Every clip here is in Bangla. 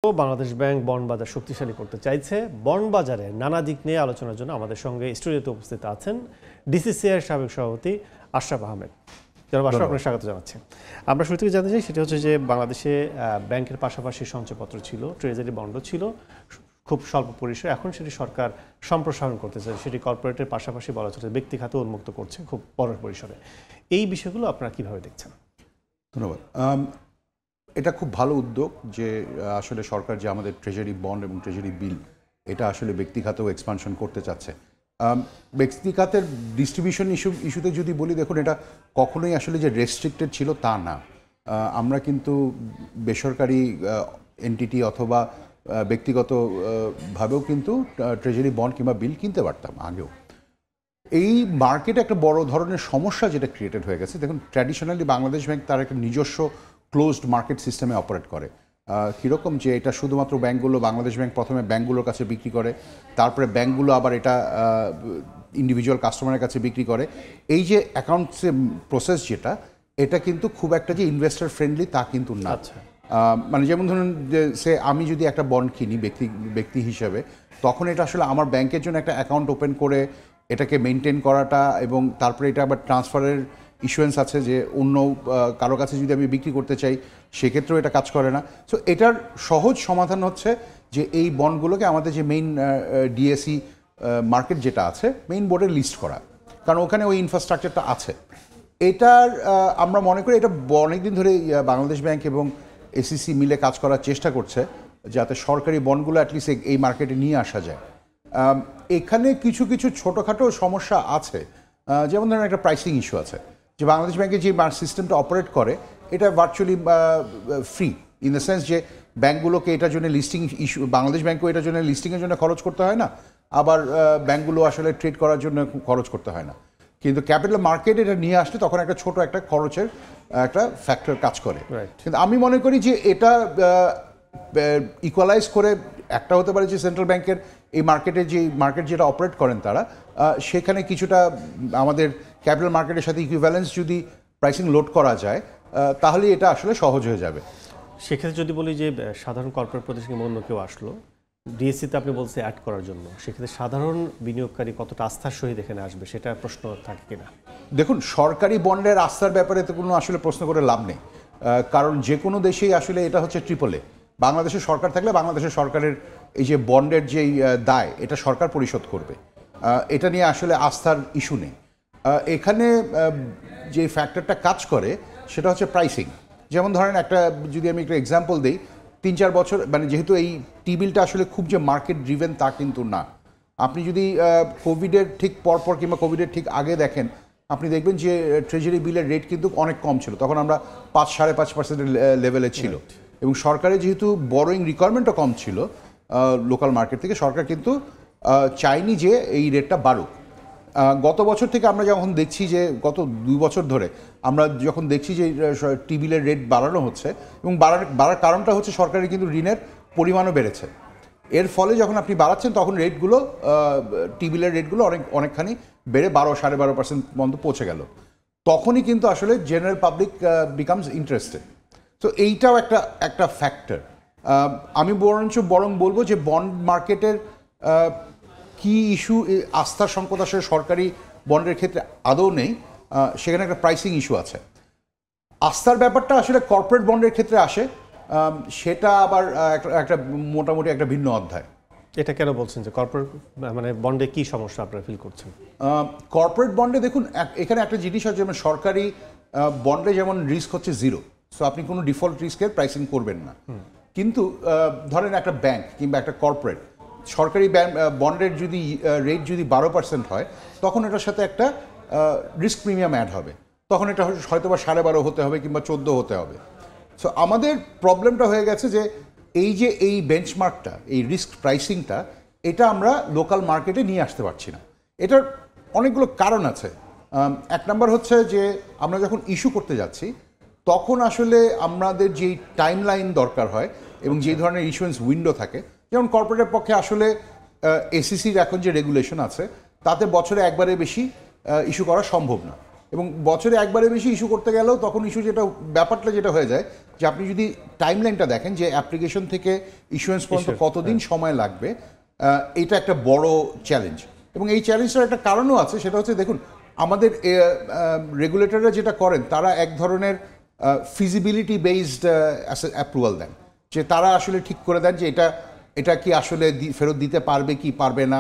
বাংলাদেশ ব্যাংক বন্ড বাজার শক্তিশালী করতে চাইছে। বন্ড বাজারে নানা দিক নিয়ে আলোচনার জন্য আমাদের সঙ্গে স্টুডিওতে উপস্থিত আছেন ডিসিসিআই সাবেক সভাপতি আশরাফ আহমেদ। জনাব আশরাফ, আপনাকে স্বাগত জানাচ্ছি। আমরা শুরু থেকে জানতে চাই সেটা হচ্ছে যে বাংলাদেশে ব্যাংকের পাশাপাশি সঞ্চয়পত্র ছিল, ট্রেজারি বন্ডও ছিল খুব স্বল্প পরিসরে। এখন সেটি সরকার সম্প্রসারণ করতে চায়, সেটি কর্পোরেটের পাশাপাশি বলা চলে ব্যক্তি খাতে উন্মুক্ত করছে খুব বড় পরিসরে। এই বিষয়গুলো আপনারা কীভাবে দেখছেন? ধন্যবাদ। এটা খুব ভালো উদ্যোগ যে আসলে সরকার যে আমাদের ট্রেজারি বন্ড এবং ট্রেজারি বিল এটা আসলে ব্যক্তিখাতেও এক্সপানশন করতে চাচ্ছে। ব্যক্তিখাতের ডিস্ট্রিবিউশন ইস্যুতে যদি বলি, দেখুন এটা কখনোই আসলে যে রেস্ট্রিক্টেড ছিল তা না। আমরা কিন্তু বেসরকারি এনটিটি অথবা ব্যক্তিগতভাবেও কিন্তু ট্রেজারি বন্ড কিংবা বিল কিনতে পারতাম আগেও। এই মার্কেটে একটা বড় ধরনের সমস্যা যেটা ক্রিয়েটেড হয়ে গেছে, দেখুন ট্র্যাডিশনালি বাংলাদেশ ব্যাংক তার একটা নিজস্ব ক্লোজড মার্কেট সিস্টেমে অপারেট করে। কীরকম যে এটা শুধুমাত্র ব্যাঙ্কগুলো, বাংলাদেশ ব্যাংক প্রথমে ব্যাঙ্কগুলোর কাছে বিক্রি করে, তারপরে ব্যাঙ্কগুলো আবার এটা ইন্ডিভিজুয়াল কাস্টমারের কাছে বিক্রি করে। এই যে অ্যাকাউন্টসের প্রসেস যেটা, এটা কিন্তু খুব একটা যে ইনভেস্টার ফ্রেন্ডলি তা কিন্তু না। মানে যেমন ধরুন যে আমি যদি একটা বন্ড কিনি ব্যক্তি হিসেবে, তখন এটা আসলে আমার ব্যাংকের জন্য একটা অ্যাকাউন্ট ওপেন করে এটাকে মেনটেন করাটা, এবং তারপরে এটা আবার ট্রান্সফারের ইস্যুয়েন্স আছে যে অন্য কারো কাছে যদি আমি বিক্রি করতে চাই সেক্ষেত্রেও এটা কাজ করে না। সো এটার সহজ সমাধান হচ্ছে যে এই বন্ডগুলোকে আমাদের যে মেইন ডিএসই মার্কেট যেটা আছে মেইন বোর্ডে লিস্ট করা, কারণ ওখানে ওই ইনফ্রাস্ট্রাকচারটা আছে। এটার আমরা মনে করি এটা অনেকদিন ধরে বাংলাদেশ ব্যাংক এবং এসিসি মিলে কাজ করার চেষ্টা করছে যাতে সরকারি বন্ডগুলো অ্যাটলিস্ট এই মার্কেটে নিয়ে আসা যায়। এখানে কিছু কিছু ছোটোখাটো সমস্যা আছে, যেমন ধরেন একটা প্রাইসিং ইস্যু আছে, যে বাংলাদেশ ব্যাংকের যে সিস্টেমটা অপারেট করে এটা virtually free, in the sense যে ব্যাঙ্কগুলোকে এটার জন্য লিস্টিং ইস্যু, বাংলাদেশ ব্যাংকও এটার জন্য লিস্টিংয়ের জন্য খরচ করতে হয় না, আবার ব্যাঙ্কগুলো আসলে ট্রেড করার জন্য খরচ করতে হয় না। কিন্তু ক্যাপিটাল মার্কেট এটা নিয়ে আসলে তখন একটা ছোট একটা খরচের একটা ফ্যাক্টর কাজ করে। কিন্তু আমি মনে করি যে এটা ইকুয়ালাইজ করে একটা হতে পারে যে সেন্ট্রাল ব্যাংকের এই মার্কেট যেটা অপারেট করেন তারা, সেখানে কিছুটা আমাদের ক্যাপিটাল মার্কেটের সাথে ইকুইভ্যালেন্স যদি প্রাইসিং লোড করা যায় তাহলে এটা আসলে সহজ হয়ে যাবে। সেক্ষেত্রে যদি বলি যে সাধারণ কর্পোরেট প্রতিষ্ঠান অন্য কেউ আসলো ডিএসসিতে, আপনি বলছে অ্যাড করার জন্য, সেক্ষেত্রে সাধারণ বিনিয়োগকারী কতটা আস্থার সহিত এখানে আসবে সেটা প্রশ্ন থাকে কিনা? দেখুন, সরকারি বন্ডের আস্থার ব্যাপারে তো কোনো আসলে প্রশ্ন করে লাভ নেই, কারণ যে কোনো দেশেই আসলে এটা হচ্ছে ট্রিপল-এ। বাংলাদেশের সরকার থাকলে বাংলাদেশের সরকারের এই যে বন্ডের যেই দায় এটা সরকার পরিশোধ করবে, এটা নিয়ে আসলে আস্থার ইস্যু নেই। এখানে যে ফ্যাক্টরটা কাজ করে সেটা হচ্ছে প্রাইসিং। যেমন ধরেন যদি আমি একটা এক্সাম্পল দিই, 3-4 বছর মানে যেহেতু এই টি-বিলটা আসলে খুব যে মার্কেট ড্রিভেন তা কিন্তু না। আপনি যদি কোভিডের ঠিক পরপর কিংবা কোভিডের ঠিক আগে দেখেন, আপনি দেখবেন যে ট্রেজারি বিলের রেট কিন্তু অনেক কম ছিল, তখন আমরা 5-5.5% লেভেলে ছিল, এবং সরকারের যেহেতু বড়োইং রিকোয়ারমেন্টও কম ছিল লোকাল মার্কেট থেকে, সরকার কিন্তু চায়নি যে এই রেটটা বাড়ুক। গত বছর থেকে আমরা যখন দেখছি যে গত 2 বছর ধরে আমরা যখন দেখছি যে টি-বিলের রেট বাড়ানো হচ্ছে, এবং বাড়ার কারণটা হচ্ছে সরকারের কিন্তু ঋণের পরিমাণও বেড়েছে। এর ফলে যখন আপনি বাড়াচ্ছেন তখন রেটগুলো টি-বিলের রেটগুলো অনেকখানি বেড়ে 12-12.5% পর্যন্ত পৌঁছে গেল। তখনই কিন্তু আসলে জেনারেল পাবলিক বিকামস ইন্টারেস্টেড। তো এইটাও একটা ফ্যাক্টর। আমি বরং বলবো যে বন্ড মার্কেটের কি ইস্যু, আস্থার সংকট আসলে সরকারি বন্ডের ক্ষেত্রে আদৌ নেই, সেখানে একটা প্রাইসিং ইস্যু আছে। আস্থার ব্যাপারটা আসলে কর্পোরেট বন্ডের ক্ষেত্রে আসে, সেটা আবার একটা মোটামুটি একটা ভিন্ন অধ্যায়। এটা কেন বলছেন যে কর্পোরেট মানে বন্ডে কি সমস্যা আপনারা ফিল করছেন? কর্পোরেট বন্ডে দেখুন, এখানে একটা জিনিস আছে, যেমন সরকারি বন্ডে যেমন রিস্ক হচ্ছে 0, সো আপনি কোনো ডিফল্ট রিস্কের প্রাইসিং করবেন না। কিন্তু ধরেন একটা ব্যাংক কিংবা একটা কর্পোরেট সরকারি বন্ডের যদি রেট যদি 12% হয়, তখন এটার সাথে একটা রিস্ক প্রিমিয়াম অ্যাড হবে, তখন এটা হয়তো বা 12.5 হতে হবে কিংবা 14 হতে হবে। সো আমাদের প্রবলেমটা হয়ে গেছে যে এই বেঞ্চমার্কটা, এই রিস্ক প্রাইসিংটা, এটা আমরা লোকাল মার্কেটে নিয়ে আসতে পারছি না। এটার অনেকগুলো কারণ আছে। এক নাম্বার হচ্ছে যে আমরা যখন ইস্যু করতে যাচ্ছি তখন আসলে আমাদের যেই টাইম লাইন দরকার হয় এবং যেই ধরনের ইস্যুয়েন্স উইন্ডো থাকে, যেমন কর্পোরেটের পক্ষে আসলে এসিসির এখন যে রেগুলেশন আছে তাতে বছরে একবারে বেশি ইস্যু করা সম্ভব না। এবং বছরে একবারে বেশি ইস্যু করতে গেলেও তখন ইস্যু ব্যাপারটা যেটা হয়ে যায় যে আপনি যদি টাইমলাইনটা দেখেন যে অ্যাপ্লিকেশন থেকে ইস্যুয়েন্স পর্যন্ত কতদিন সময় লাগবে, এটা একটা বড় চ্যালেঞ্জ। এবং এই চ্যালেঞ্জটার একটা কারণও আছে, সেটা হচ্ছে দেখুন আমাদের রেগুলেটররা যেটা করেন তারা এক ধরনের ফিজিবিলিটি বেসড অ্যাপ্রুভাল দেন, যে তারা আসলে ঠিক করে দেন যে এটা কি আসলে ফেরত দিতে পারবে কি পারবে না,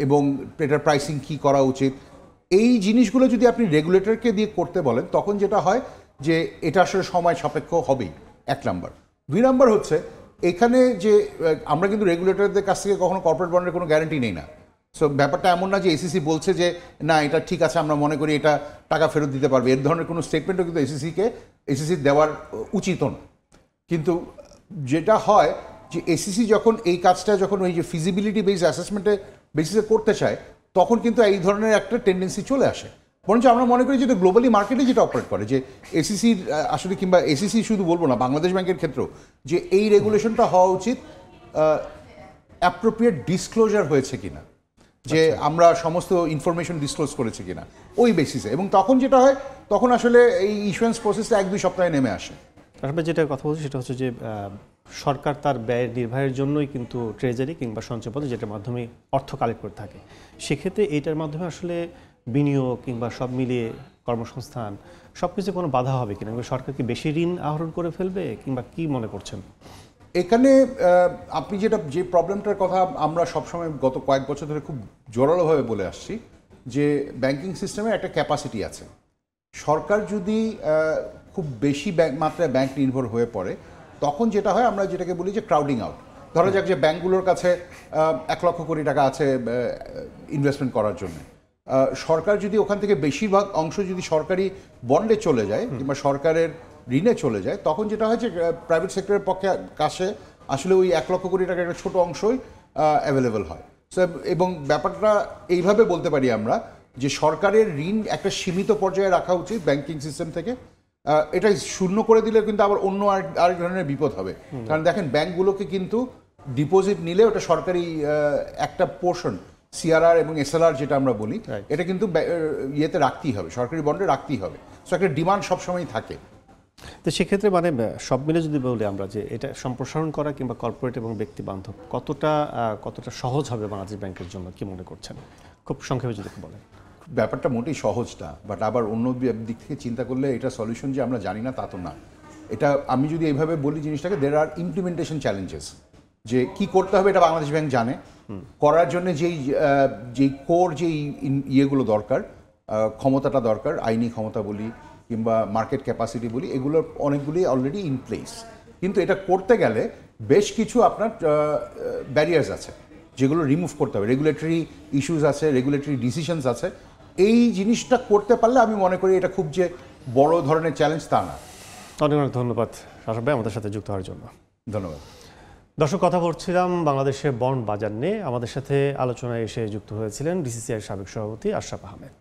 এবং এটার প্রাইসিং কি করা উচিত। এই জিনিসগুলো যদি আপনি রেগুলেটরকে দিয়ে করতে বলেন তখন যেটা হয় যে এটা আসলে সময় সাপেক্ষ হবেই, 1 নাম্বার। 2 নাম্বার হচ্ছে এখানে যে আমরা কিন্তু রেগুলেটরদের কাছ থেকে কখনো কর্পোরেট বন্ডের কোনো গ্যারান্টি নেই না। সো ব্যাপারটা এমন না যে এসিসি বলছে যে না এটা ঠিক আছে, আমরা মনে করি এটা টাকা ফেরত দিতে পারবে, এর ধরনের কোনো স্টেটমেন্টও কিন্তু এসিসি দেওয়ার উচিত না। কিন্তু যেটা হয় যে এসিসি যখন এই কাজটা যখন ওই যে ফিজিবিলিটি বেসড অ্যাসেসমেন্টে বেসিসে করতে চায় তখন কিন্তু এই ধরনের একটা টেন্ডেন্সি চলে আসে। বরঞ্চ আমরা মনে করি যেটা গ্লোবালি মার্কেটে যেটা অপারেট করে যে এসিসির আসলে, কিংবা এসিসি শুধু বলবো না, বাংলাদেশ ব্যাংকের ক্ষেত্রেও যে এই রেগুলেশনটা হওয়া উচিত অ্যাপ্রোপ্রিয়েট ডিসক্লোজার হয়েছে কিনা, যে আমরা সমস্ত ইনফরমেশন ডিসক্লোজ করেছি কিনা ওই বেসিসে। এবং তখন যেটা হয় তখন আসলে এই ইস্যুয়েন্স প্রসেসটা 1-2 সপ্তাহে নেমে আসে। আসলে যেটা কথা বলছি সেটা হচ্ছে যে সরকার তার ব্যয় নির্বাহের জন্যই কিন্তু ট্রেজারি কিংবা সঞ্চয়পত্র যেটার মাধ্যমে অর্থ কালেক্ট করে থাকে। সেক্ষেত্রে এইটার মাধ্যমে আসলে বিনিয়োগ কিংবা সব মিলিয়ে কর্মসংস্থান সব কিছু কোনো বাধা হবে কিনা, সরকার কি বেশি ঋণ আহরণ করে ফেলবে কিংবা কি মনে করছেন? এখানে আপনি যে প্রবলেমটার কথা আমরা সবসময় গত কয়েক বছর ধরে খুব জোরালোভাবে বলে আসছি যে ব্যাংকিং সিস্টেমের একটা ক্যাপাসিটি আছে। সরকার যদি খুব বেশি মাত্রায় ব্যাংক নির্ভর হয়ে পড়ে তখন যেটা হয় আমরা যেটাকে বলি যে ক্রাউডিং আউট। ধরা যাক যে ব্যাংকগুলোর কাছে 1 লক্ষ কোটি টাকা আছে ইনভেস্টমেন্ট করার জন্য, সরকার যদি ওখান থেকে বেশিরভাগ অংশ যদি সরকারি বন্ডে চলে যায় কিংবা সরকারের ঋণে চলে যায় তখন যেটা হয় যে প্রাইভেট সেক্টরের পক্ষে কাছে আসলে ওই 1 লক্ষ কোটি টাকার একটা ছোটো অংশই অ্যাভেলেবেল হয়। এবং ব্যাপারটা এইভাবে বলতে পারি আমরা যে সরকারের ঋণ একটা সীমিত পর্যায়ে রাখা উচিত ব্যাংকিং সিস্টেম থেকে। এটা শূন্য করে দিলে কিন্তু আবার অন্য আরেক ধরনের বিপদ হবে। কারণ দেখেন ব্যাংকগুলোকে কিন্তু ডিপোজিট নিলে ওটা সরকারি একটা পোর্শন সিআরআর এবং এসএলআর যেটা আমরা বলি এটা কিন্তু ইয়েতে রাখতেই হবে, সরকারি বন্ডে রাখতেই হবে। সো একটা ডিমান্ড সবসময় থাকে। তো সেক্ষেত্রে মানে সব মিলে যদি বলি আমরা যে এটা সম্প্রসারণ করা কিংবা কর্পোরেট এবং ব্যক্তি বান্ধব কতটা সহজ হবে বাংলাদেশ ব্যাংকের জন্য কি মনে করছেন, খুব সংক্ষেপে যদি বলেন? ব্যাপারটা মোটেই সহজ না, বাট আবার অন্য দিক থেকে চিন্তা করলে এটা সলিউশন যে আমরা জানি না তা তো না। এটা আমি যদি এইভাবে বলি জিনিসটাকে, দের আর ইমপ্লিমেন্টেশন চ্যালেঞ্জেস, যে কি করতে হবে এটা বাংলাদেশ ব্যাংক জানে। করার জন্য যেই কোর যেই ইয়েগুলো দরকার, ক্ষমতাটা দরকার, আইনি ক্ষমতা বলি কিংবা মার্কেট ক্যাপাসিটি বলি, এগুলোর অনেকগুলি অলরেডি ইন প্লেস। কিন্তু এটা করতে গেলে বেশ কিছু আপনার ব্যারিয়ার্স আছে যেগুলো রিমুভ করতে হবে, রেগুলেটরি ইস্যুস আছে, রেগুলেটরি ডিসিশনস আছে। এই জিনিসটা করতে পারলে আমি মনে করি এটা খুব যে বড় ধরনের চ্যালেঞ্জ তা না। অনেক অনেক ধন্যবাদ আশরাফ ভাই আমাদের সাথে যুক্ত হওয়ার জন্য। ধন্যবাদ। দর্শক, কথা বলছিলাম বাংলাদেশের বন্ড বাজার নিয়ে। আমাদের সাথে আলোচনায় এসে যুক্ত হয়েছিলেন ডিসিসিআই সাবেক সভাপতি আশরাফ আহমেদ।